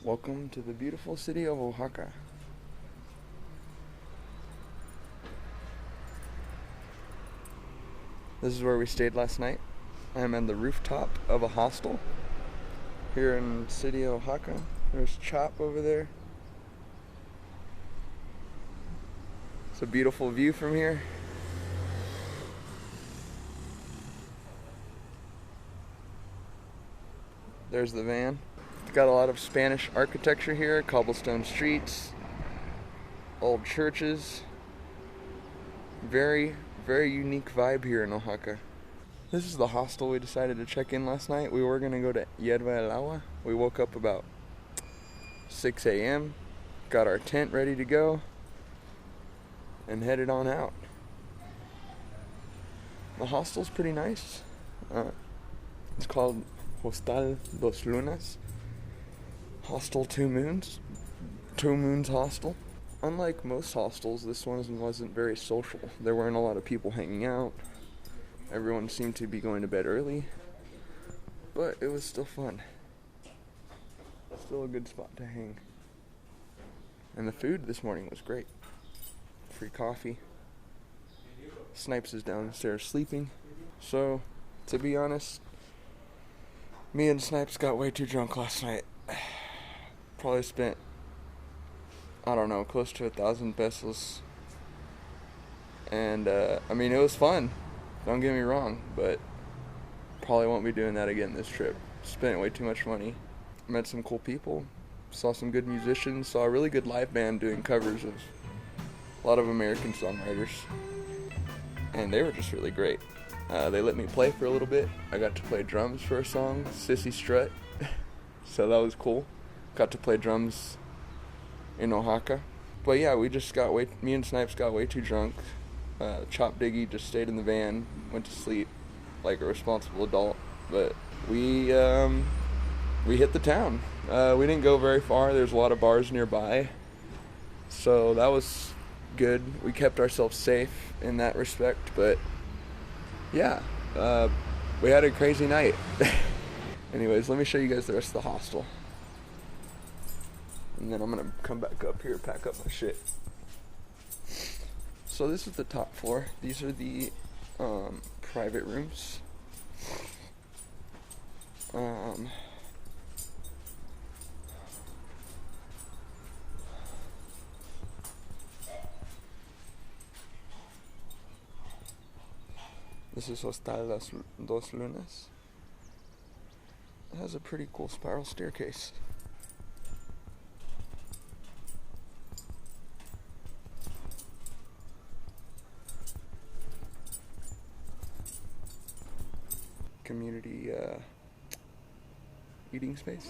Welcome to the beautiful city of Oaxaca. This is where we stayed last night. I'm on the rooftop of a hostel here in the city of Oaxaca. There's Chop over there. It's a beautiful view from here. There's the van. It's got a lot of Spanish architecture here, cobblestone streets, old churches. Very, very unique vibe here in Oaxaca. This is the hostel we decided to check in last night. We were going to go to Yerba el Agua. We woke up about 6 a.m., got our tent ready to go, and headed on out. The hostel's pretty nice. It's called Hostal Dos Lunas. Hostel Two Moons. Two Moons Hostel. Unlike most hostels, this one wasn't very social. There weren't a lot of people hanging out. Everyone seemed to be going to bed early. But it was still fun. Still a good spot to hang. And the food this morning was great. Free coffee. Snipes is downstairs sleeping. So, to be honest, me and Snipes got way too drunk last night. Probably spent, I don't know, close to 1,000 pesos. And, I mean, it was fun. Don't get me wrong, but probably won't be doing that again this trip. Spent way too much money. Met some cool people. Saw some good musicians. Saw a really good live band doing covers of a lot of American songwriters. And they were just really great. They let me play for a little bit. I got to play drums for a song, Sissy Strut. So that was cool. Got to play drums in Oaxaca. But yeah, me and Snipes got way too drunk. Chop Diggy just stayed in the van, went to sleep like a responsible adult. But we hit the town. We didn't go very far. There's a lot of bars nearby. So that was good. We kept ourselves safe in that respect. But yeah, we had a crazy night. Anyways, let me show you guys the rest of the hostel. And then I'm going to come back up here, pack up my shit. So this is the top floor. These are the private rooms. This is Hostal Dos Lunas. It has a pretty cool spiral staircase. Community eating space.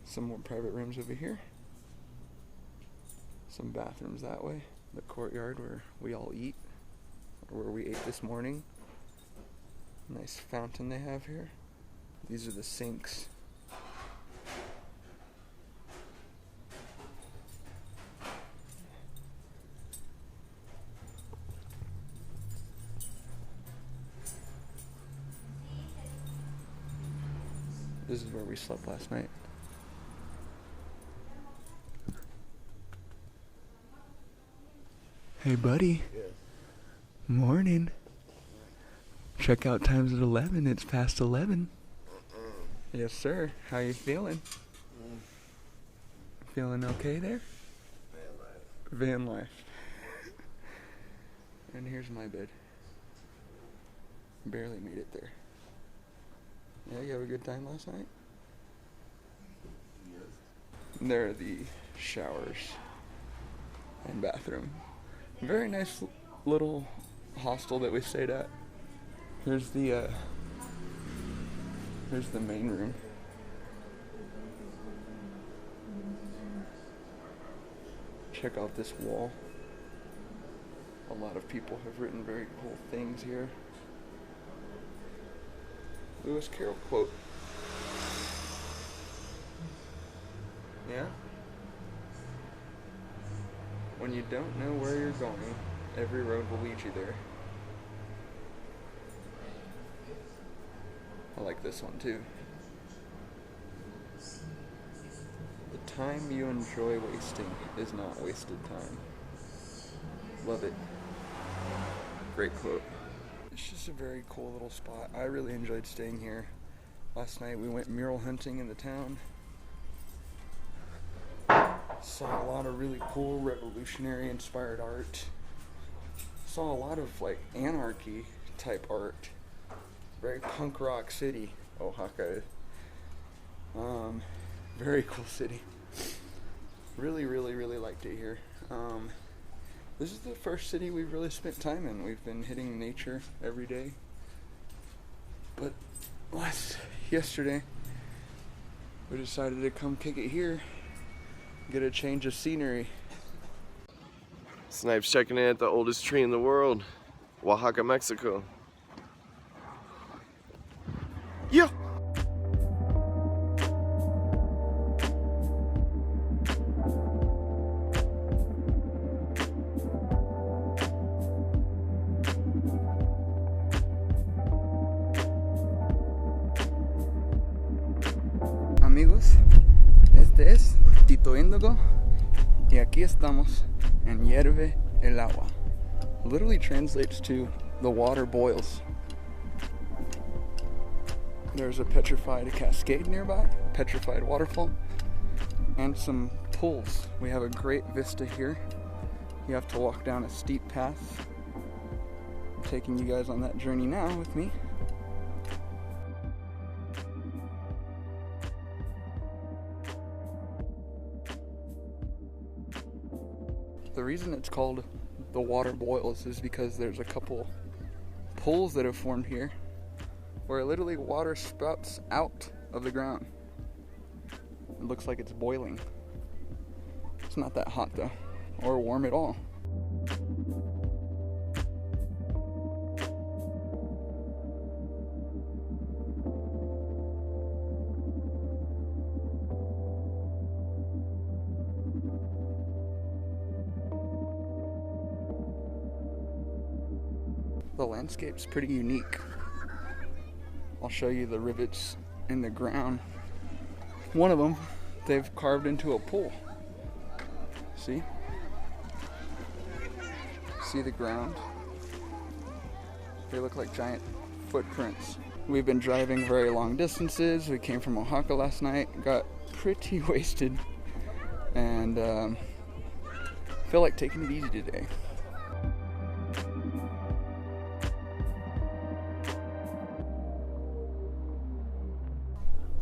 Some more private rooms over here. Some bathrooms that way. The courtyard where we all eat, or where we ate this morning. Nice fountain they have here. These are the sinks. This is where we slept last night. Hey, buddy. Yeah. Morning. Checkout time's at 11. It's past 11. Yes, sir. How you feeling? Feeling okay there? Van life. And here's my bed. Barely made it there. Yeah, you have a good time last night? Yes. And there are the showers and bathroom. Very nice little hostel that we stayed at. Here's the main room. Check out this wall. A lot of people have written very cool things here. Lewis Carroll quote. Yeah? When you don't know where you're going, every road will lead you there. I like this one too. Time you enjoy wasting is not wasted time. Love it. Great quote. It's just a very cool little spot. I really enjoyed staying here. Last night we went mural hunting in the town. Saw a lot of really cool revolutionary inspired art. Saw a lot of like anarchy type art. Very punk rock city, Oaxaca. Very cool city. Really liked it here. This is the first city we've really spent time in. We've been hitting nature every day. But yesterday, we decided to come kick it here, get a change of scenery. Snipes checking in at the oldest tree in the world, Oaxaca, Mexico. Yeah. Amigos, este es Tito Índigo y aquí estamos en Hierve el agua. Literally translates to the water boils. There's a petrified cascade nearby, petrified waterfall, and some pools. We have a great vista here. You have to walk down a steep path. I'm taking you guys on that journey now with me. The reason it's called the water boils is because there's a couple pools that have formed here where literally water spouts out of the ground. It looks like it's boiling. It's not that hot though, or warm at all. The landscape's pretty unique. I'll show you the rivets in the ground. One of them, they've carved into a pool. See? See the ground? They look like giant footprints. We've been driving very long distances. We came from Oaxaca last night, got pretty wasted, and feel like taking it easy today.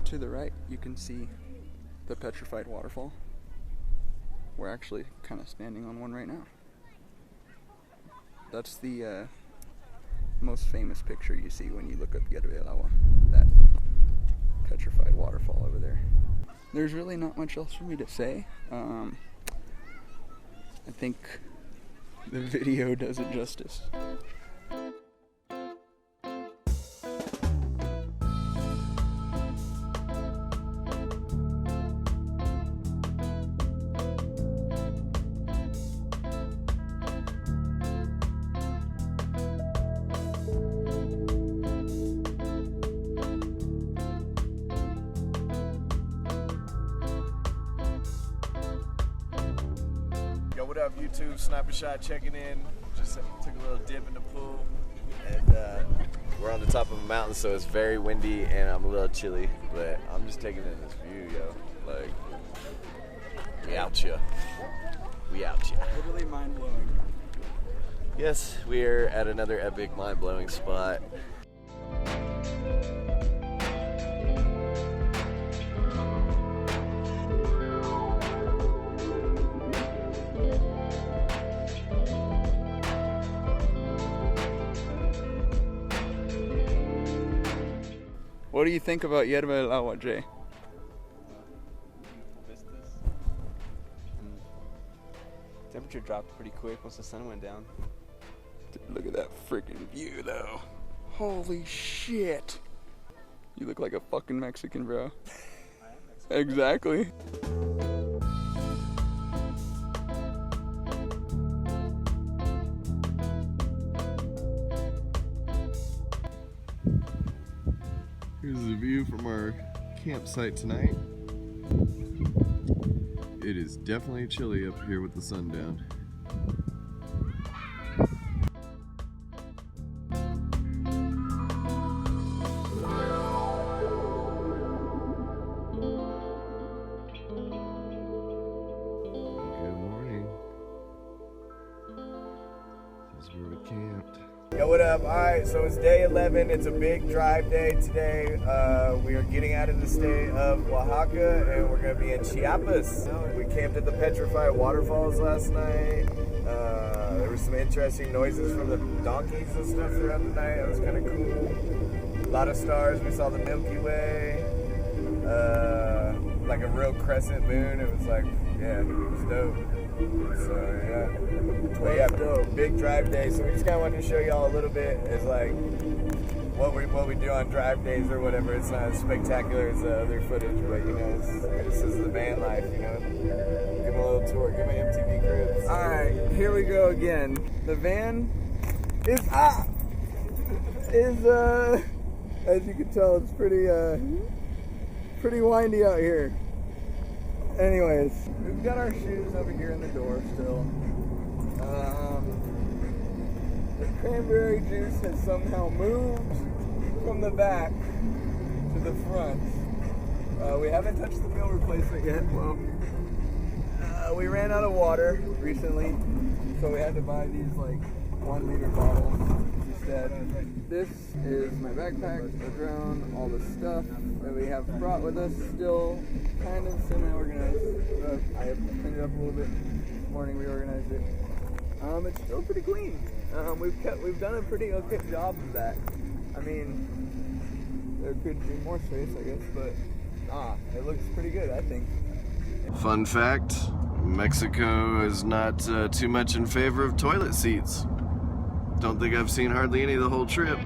To the right, you can see the petrified waterfall. We're actually kind of standing on one right now. That's the most famous picture you see when you look up Hierve el agua, that petrified waterfall over there. There's really not much else for me to say. I think the video does it justice. What up, YouTube? SniperShot checking in. Just took a little dip in the pool, and we're on the top of a mountain, so it's very windy and I'm a little chilly. But I'm just taking in this view, yo. Like, we out here. We out here. Literally mind blowing. Yes, we're at another epic, mind blowing spot. What do you think about Hierve el agua, Jay? Vistas. Temperature dropped pretty quick once the sun went down. Dude, look at that freaking view, though. Holy shit. You look like a fucking Mexican, bro. I am Mexican. Exactly. Here's the view from our campsite tonight. It is definitely chilly up here with the sun down. Good morning. This is where we camped. Yo, what up? Alright, so it's day 11. It's a big drive day today. We are getting out of the state of Oaxaca and we're going to be in Chiapas. We camped at the Petrified Waterfalls last night. There were some interesting noises from the donkeys and stuff throughout the night. It was kind of cool. A lot of stars. We saw the Milky Way. Like a real crescent moon. It was like, yeah, it was dope. So yeah, but yeah, big drive day. So we just kind of wanted to show y'all a little bit as like what we do on drive days or whatever. It's not as spectacular as the other footage, but you know, this is the van life. You know, give them a little tour. Give them MTV Cribs. All right, here we go again. The van is as you can tell, it's pretty windy out here. Anyways, we've got our shoes over here in the door still. The cranberry juice has somehow moved from the back to the front. We haven't touched the meal replacement yet. Well, we ran out of water recently, so we had to buy these like 1 liter bottles instead. This is my backpack, the drone, all the stuff that we have brought with us, still kind of semi-organized. I have cleaned it up a little bit this morning, reorganized it. It's still pretty clean. We've done a pretty okay job of that. I mean, there could be more space, I guess, but it looks pretty good, I think. Fun fact, Mexico is not too much in favor of toilet seats. Don't think I've seen hardly any the whole trip.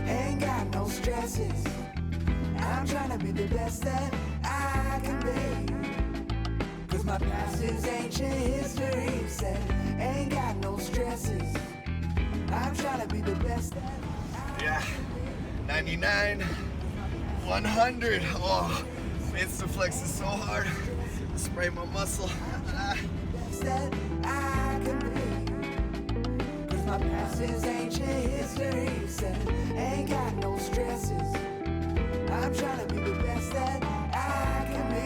Ain't got no stresses. I'm trying to be the best that I can be. Cause my past is ancient history. Said, ain't got no stresses. I'm trying to be the best that I can be. 99, 100. Oh, Instaflex is so hard. Spray my muscle. That I can be. Cause my past is ancient history. Said, ain't got no stresses. I'm trying to be the best that I can be.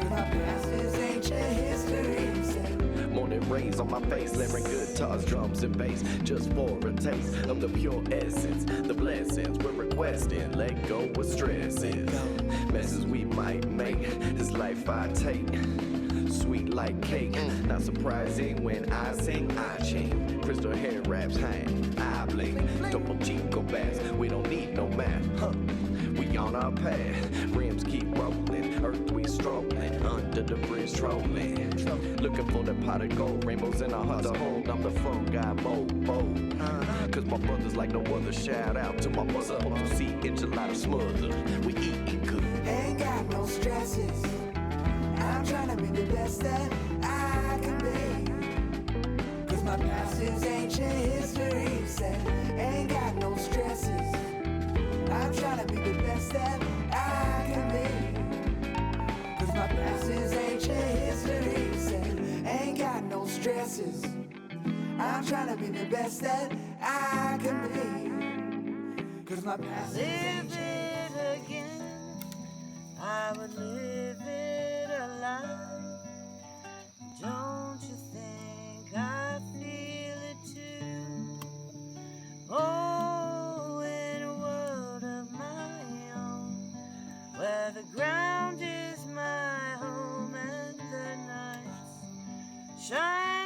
Cause my past is ancient history. Said, morning rays on my face, layering guitars, drums, and bass, just for a taste of the pure essence, the blessings we're requesting. Let go of stresses, messes we might make. This life I take, sweet like cake. Not surprising when I sing, I chain. Crystal hair wraps hang, I blink. Double Chico bass, we don't need no math, huh? We on our path, rims keep rolling, earth we strolling, under the bridge trolling. Looking for the pot of gold, rainbows in our hearts to hold. I'm the phone guy, bold. Cause my brother's like no other. Shout out to my mother, hope to see enchilada smothered. We eating good. ain't got no stresses. I'm trying to be the best that I can be. Cause my past is ancient history. Said, ain't got no stresses. I'm trying to be the best that I can be. Cause my past is ancient history. Said, ain't got no stresses. I'm trying to be the best that I can be. Cause my past is ancient. Again, I would live it alive. Don't you think I feel it too? Oh, in a world of my own, where the ground is my home and the nights shine.